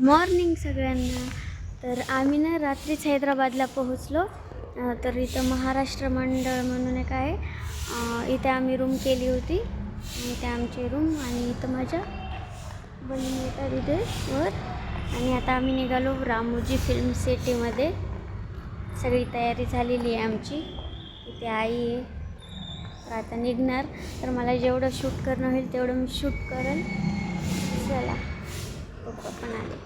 Morning सगळ्यांना. तर आम्ही ना रात्रीच हैदराबादला पोहोचलो. तर इथं महाराष्ट्र मंडळ म्हणून एक आहे, इथे आम्ही रूम केली होती. इथे आमची रूम आणि इथं माझ्या बहिणी येतात इथे वर. आणि आता आम्ही निघालो रामोजी फिल्म सिटीमध्ये. सगळी तयारी झालेली आहे आमची. इथे आई आहे. तर आता निघणार. तर मला जेवढं शूट करणं होईल तेवढं मी शूट करेल. चला, पप्पा पण आले.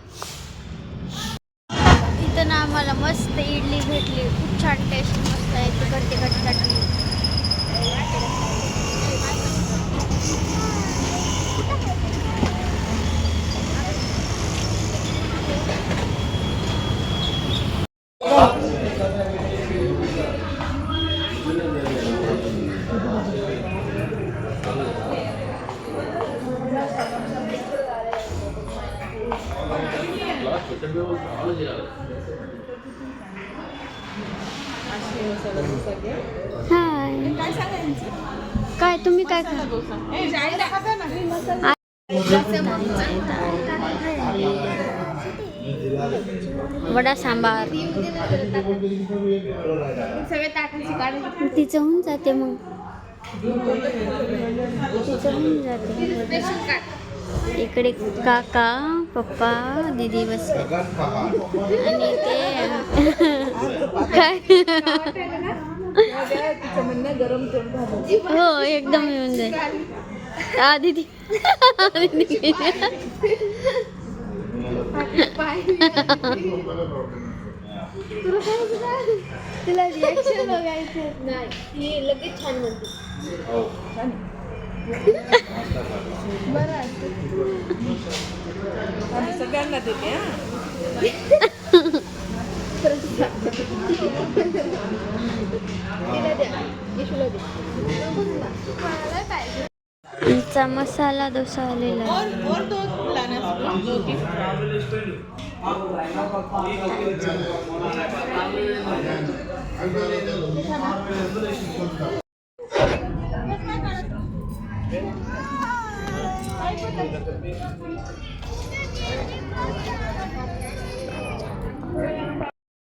इथं ना आम्हाला मस्त इडली भेटली. खूप छान टेस्ट, मस्त आहे. तिखट तिखट चटणी. हाय, काय तुम्ही काय वडा सांबार तिचं होऊन जाते. मग तिचं होऊन जाते. इकडे काका पप्पा दीदी बसले आणि ते काय हो एकदम येऊन जाईल. दीदी तुला रिॲक्शन बघायचं नाही, लगेच छान म्हणते. बरं सगळ्यांना देते. आमचा मसाला डोसा आलेला आहे.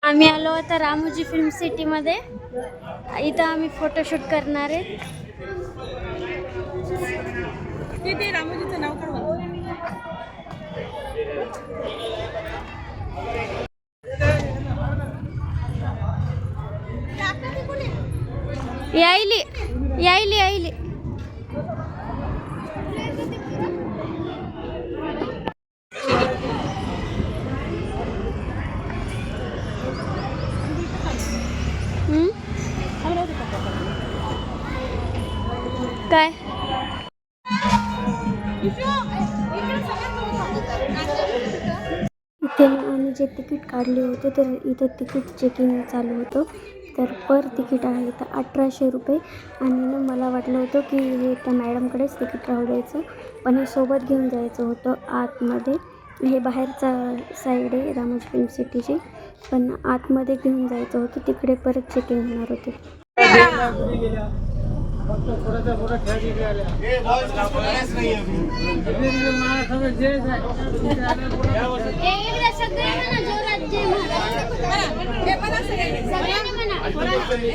आम्ही आलो आता रामोजी फिल्म सिटीमध्ये. इथं आम्ही फोटोशूट करणार आहेत. ते रामोजीचं नाव काय? यायली यायली यायली. काय इथे आम्ही जे तिकीट काढले होते तर इथं तिकीट चेकिंग चालू होतं. तर पर तिकीट आहे तर 1800 रुपये. आणि मला वाटलं होतं की हे त्या मॅडमकडेच तिकीट राहू द्यायचं, पण हे सोबत घेऊन जायचं होतं आतमध्ये. हे बाहेरचा साईड आहे रामोजी फिल्म सिटीची, पण आतमध्ये घेऊन जायचं होतं. तिकडे परत चेकिंग होणार होते.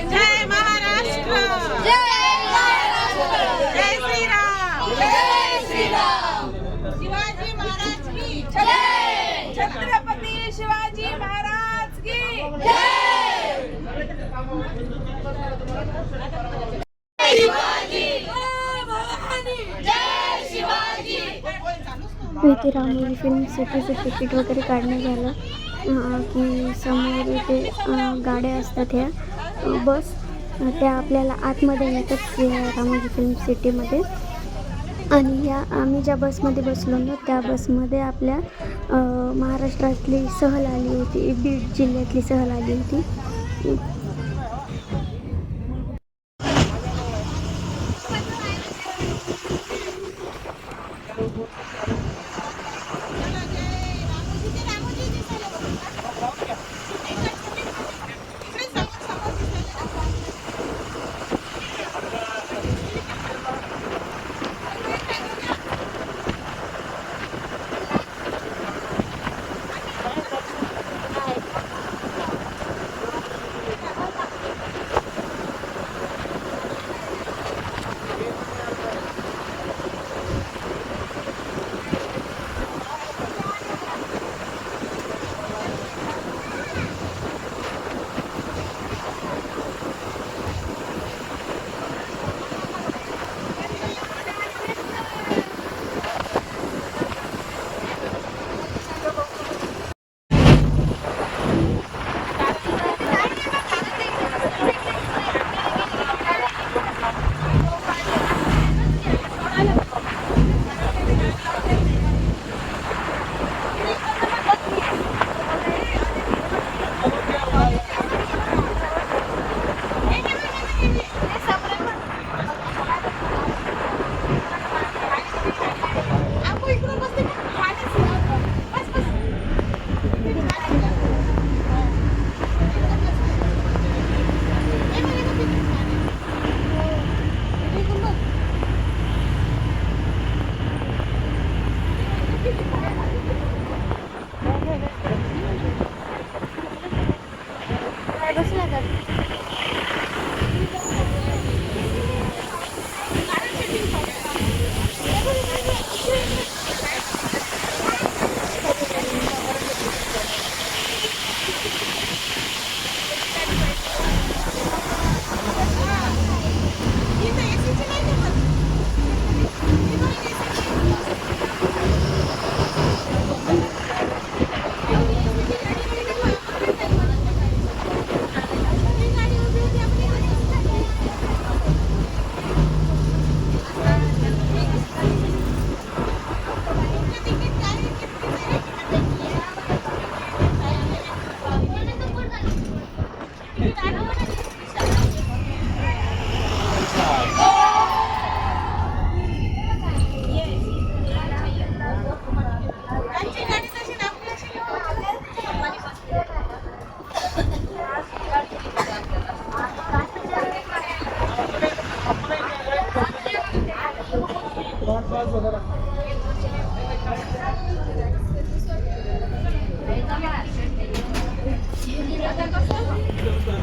जय महाराष्ट्र, जय श्रीराम, जय श्रीराम. शिवाजी महाराज की जय. छत्रपती शिवाजी महाराज की जय. इथे रामोजी फिल्म सिटीचं तिकीट वगैरे काढणं झालं की समोर इथे गाड्या असतात ह्या बस, त्या आपल्याला आतमध्ये नेतात रामोजी फिल्म सिटीमध्ये. आणि या आम्ही ज्या बसमध्ये बसलो ना त्या बसमध्ये आपल्या महाराष्ट्रातली सहल आली होती, बीड जिल्ह्यातली सहल आली होती. कसला कर इथं एसीची नाही जमत. इथं त्यांची गाडी तशी ना आपली अशी आता कसं